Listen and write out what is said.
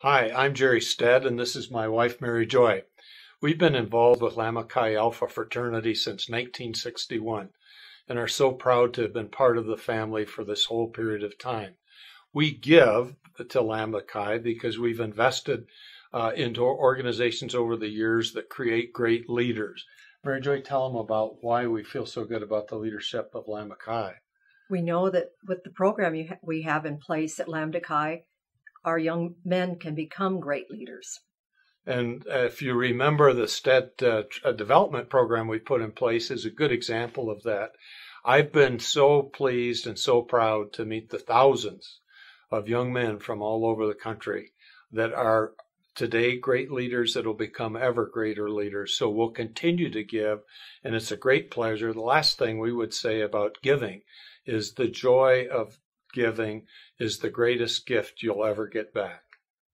Hi, I'm Jerry Stead, and this is my wife, Mary Joy. We've been involved with Lambda Chi Alpha fraternity since 1961 and are so proud to have been part of the family for this whole period of time. We give to Lambda Chi because we've invested into organizations over the years that create great leaders. Mary Joy, tell them about why we feel so good about the leadership of Lambda Chi. We know that with the program we have in place at Lambda Chi, our young men can become great leaders. And if you remember, the STED development program we put in place is a good example of that. I've been so pleased and so proud to meet the thousands of young men from all over the country that are today great leaders that will become ever greater leaders. So we'll continue to give, and it's a great pleasure. The last thing we would say about giving is the joy of giving is the greatest gift you'll ever get back.